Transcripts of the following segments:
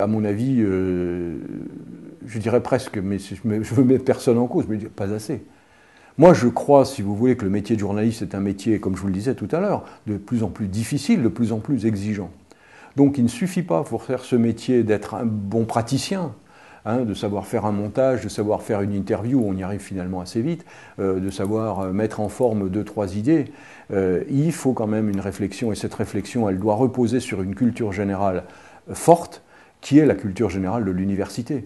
À mon avis, je dirais presque, mais je veux mettre personne en cause, mais pas assez. Moi, je crois, si vous voulez, que le métier de journaliste est un métier, comme je vous le disais tout à l'heure, de plus en plus difficile, de plus en plus exigeant. Donc il ne suffit pas pour faire ce métier d'être un bon praticien, hein, de savoir faire un montage, de savoir faire une interview, on y arrive finalement assez vite, de savoir mettre en forme 2-3 idées. Il faut quand même une réflexion, et cette réflexion, elle doit reposer sur une culture générale forte, qui est la culture générale de l'université.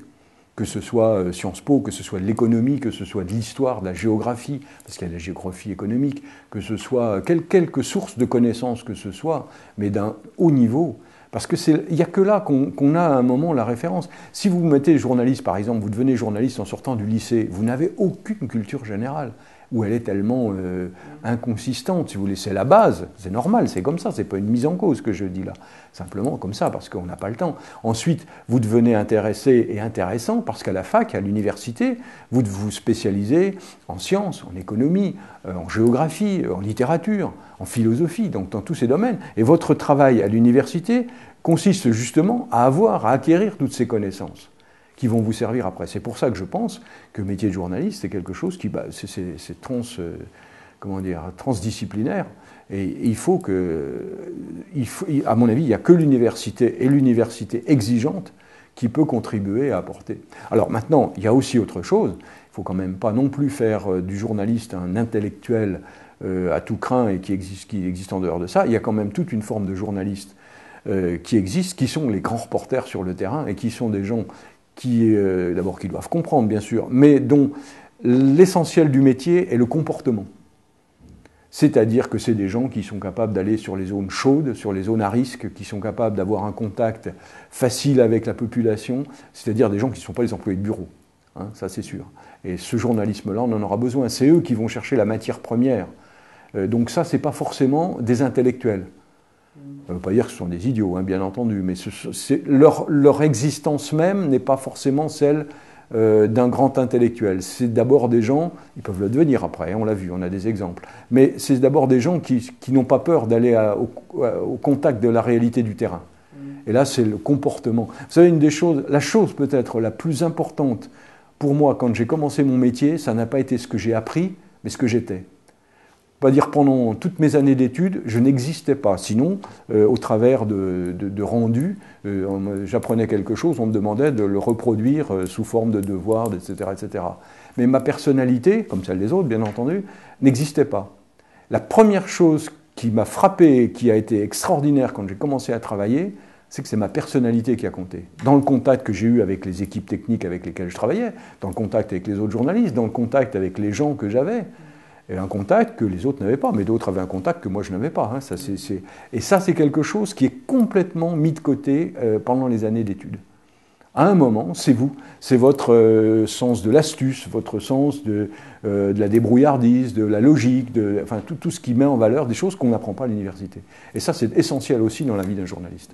Que ce soit Sciences Po, que ce soit de l'économie, que ce soit de l'histoire, de la géographie, parce qu'il y a la géographie économique, que ce soit quelque source de connaissances que ce soit, mais d'un haut niveau. Parce qu'il n'y a que là qu'on a à un moment la référence. Si vous mettez journaliste, par exemple, vous devenez journaliste en sortant du lycée, vous n'avez aucune culture générale, où elle est tellement inconsistante, si vous voulez. C'est la base, c'est normal, c'est comme ça, c'est pas une mise en cause que je dis là. Simplement comme ça, parce qu'on n'a pas le temps. Ensuite, vous devenez intéressé et intéressant, parce qu'à la fac, à l'université, vous vous spécialisez en sciences, en économie, en géographie, en littérature, en philosophie, donc dans tous ces domaines. Et votre travail à l'université consiste justement à acquérir toutes ces connaissances qui vont vous servir après. C'est pour ça que je pense que le métier de journaliste, c'est quelque chose qui, c'est transdisciplinaire. Et il faut que, à mon avis, il n'y a que l'université, et l'université exigeante, qui peut contribuer à apporter. Alors maintenant, il y a aussi autre chose. Il ne faut quand même pas non plus faire du journaliste un intellectuel à tout crin et qui existe en dehors de ça. Il y a quand même toute une forme de journaliste qui existe, qui sont les grands reporters sur le terrain et qui sont des gens qui doivent comprendre, bien sûr, mais dont l'essentiel du métier est le comportement. C'est-à-dire que c'est des gens qui sont capables d'aller sur les zones chaudes, sur les zones à risque, qui sont capables d'avoir un contact facile avec la population, c'est-à-dire des gens qui ne sont pas des employés de bureau, hein, ça c'est sûr. Et ce journalisme-là, on en aura besoin. C'est eux qui vont chercher la matière première. Donc ça, ce n'est pas forcément des intellectuels. Ça ne veut pas dire que ce sont des idiots, hein, bien entendu, mais leur existence même n'est pas forcément celle d'un grand intellectuel. C'est d'abord des gens, ils peuvent le devenir après, on l'a vu, on a des exemples, mais c'est d'abord des gens qui n'ont pas peur d'aller au contact de la réalité du terrain. Et là, c'est le comportement. Vous savez, la chose peut-être la plus importante pour moi, quand j'ai commencé mon métier, ça n'a pas été ce que j'ai appris, mais ce que j'étais. Pas dire pendant toutes mes années d'études, je n'existais pas. Sinon, au travers de rendus, j'apprenais quelque chose, on me demandait de le reproduire sous forme de devoir, etc., etc. Mais ma personnalité, comme celle des autres, bien entendu, n'existait pas. La première chose qui m'a frappé, qui a été extraordinaire quand j'ai commencé à travailler, c'est que c'est ma personnalité qui a compté. Dans le contact que j'ai eu avec les équipes techniques avec lesquelles je travaillais, dans le contact avec les autres journalistes, dans le contact avec les gens que j'avais, et un contact que les autres n'avaient pas, mais d'autres avaient un contact que moi je n'avais pas. Hein. Et ça, c'est quelque chose qui est complètement mis de côté pendant les années d'études. À un moment, c'est vous, c'est votre sens de l'astuce, votre sens de la débrouillardise, de la logique, enfin tout ce qui met en valeur des choses qu'on n'apprend pas à l'université. Et ça, c'est essentiel aussi dans la vie d'un journaliste.